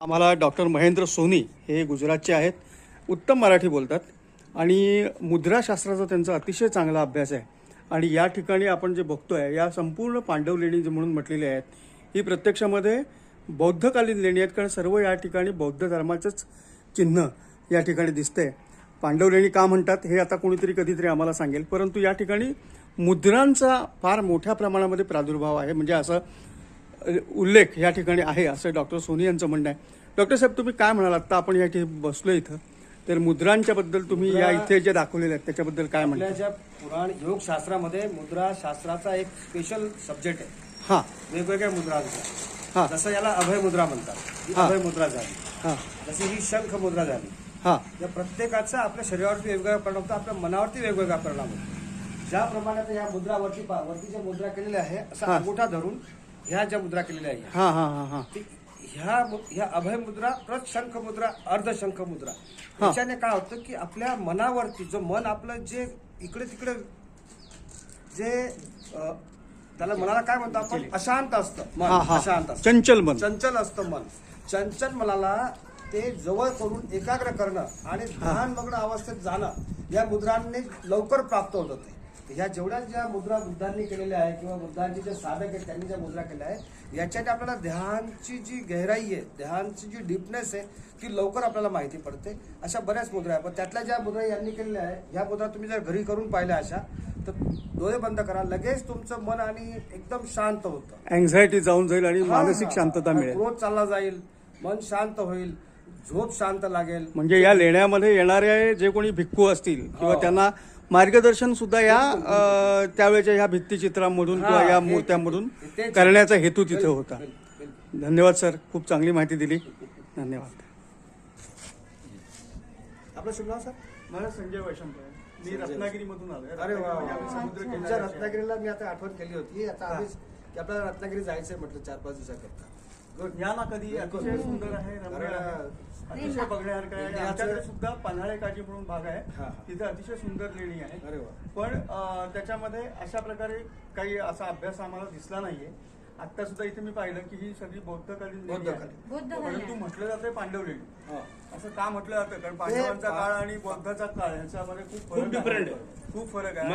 आम्हाला doctor Mahendra Sony हे गुजरातचे आहेत, उत्तम मराठी बोलतात आणि मुद्राशास्त्राचा त्यांचा अतिशय चांगला अभ्यास आहे. आणि या ठिकाणी आपण जे बघतोय या संपूर्ण पांडव लेणी जे म्हणून म्हटलेली आहेत ही प्रत्यक्षामध्ये बौद्धकालीन लेणी आहेत, कारण सर्व या ठिकाणी बौद्ध धर्माचंच चिन्ह या ठिकाणी दिसतंय. पांडव लेणी का म्हणतात हे आता कोणीतरी कधीतरी आम्हाला सांगेल, परंतु या ठिकाणी मुद्रांचा फार मोठ्या प्रमाणामध्ये प्रादुर्भाव आहे, म्हणजे असं उल्लेख या ठिकाणी आहे असं डॉक्टर सोनी यांचं म्हणणं आहे. डॉक्टर साहेब, तुम्ही काय म्हणाल? आता आपण या ठिकाणी बसलो इथं, तर मुद्रांच्या बद्दल तुम्ही या इथे जे दाखवलेले आहेत त्याच्याबद्दल काय म्हणता? आपल्या पुराण योग शास्त्रामध्ये मुद्रा शास्त्राचा एक स्पेशल सब्जेक्ट आहे. हां, वेगवेगळ्या मुद्रांचा. हां, जसं याला अभय मुद्रा म्हणतात, ही हां. अभय मुद्रा झाली. हां, जशी ही शंख मुद्रा झाली. हां, या प्रत्येकाचा आपल्या शरीरावरती वेगवेगळा परिणाम होतो, आपल्या मनावरती वेगवेगळा परिणाम होतो. ज्याप्रमाणे आता या मुद्रावरती वरती ज्या मुद्रा केलेल्या आहे, असा हां. अंगुठा धरून ह्या ज्या मुद्रा केलेल्या आहे, हां, हां, हां, हां. ह्या अभय मुद्रा प्लस शंख मुद्रा, अर्धशंख मुद्रा, याच्याने काय होतं की आपल्या मनावरती जो मन आपलं जे इकडे तिकडे जे त्याला मनाला काय म्हणतो आपण, अशांत असतं मन, हां, हां. अशांत असतं, चंचल मन. चंचल असतं मन. चंचल मनाला ते जवळ करून एकाग्र करणं आणि ध्यानमग्न अवस्थेत जाणं या मुद्रांनी लवकर प्राप्त होत होते. ह्या ज्या मुद्रा बुद्धांनी केलेल्या आहे किंवा बुद्धांचे जे साधक आहेत त्यांनी ज्या मुद्रा केल्या आहे, याच्याने आपल्याला ध्यानची जी गहराई आहे, ध्यानची जी डीपनेस आहे ती लवकर आपल्याला माहिती पडते. अशा बऱ्याच मुद्रा आहे, पण त्यातल्या ज्या मुद्रा यांनी केलेल्या आहे, ह्या मुद्रा तुम्ही जर घरी करून पाहिल्या अशा, तर डोळे बंद करा, लगेच तुमचं मन आणि एकदम शांत होतं, अँझायटी जाऊन जाईल आणि मानसिक शांतता मिळेल. क्रोध चालला जाईल, मन शांत होईल, झोप शांत लागेल. म्हणजे या लेण्यामध्ये येणारे जे कोणी भिक्खू असतील किंवा त्यांना मार्गदर्शन सुद्धा या त्यावेळेच्या ह्या भित्तिचित्रांमधून किंवा या मूर्त्यांमधून करण्याचा हेतू तिथे होता. धन्यवाद सर, खूप चांगली माहिती दिली. धन्यवाद. आपलं शुभ नाव सर? मला संजय वैशंकर, मी रत्नागिरीमधून आलोय. अरे वा, तुमच्या रत्नागिरीला मी आता आठवण केली होती. आता आधीच की आपल्याला रत्नागिरी जायचंय म्हटलं 4-5 दिवसाकरता. या ना कधी, अतिशय सुंदर आहे, रम्य आहे, अतिशय बघण्यासारखं आहे. आमच्याकडे सुद्धा पन्हाळे काजी म्हणून भाग आहे, तिथे अतिशय सुंदर लेणी आहे. अरे वा. पण त्याच्यामध्ये अशा प्रकारे काही असा अभ्यास आम्हाला दिसला नाहीये. आता सुद्धा इथे मी पाहिलं की ही सगळी बौद्धकालीन लेणी आहे, परंतु म्हटलं जातंय पांडव लेणी. असं का म्हटलं जातं? कारण पांडवांचा काळ आणि बौद्धाचा काळ ह्याच्यामध्ये खूप फरक आहे.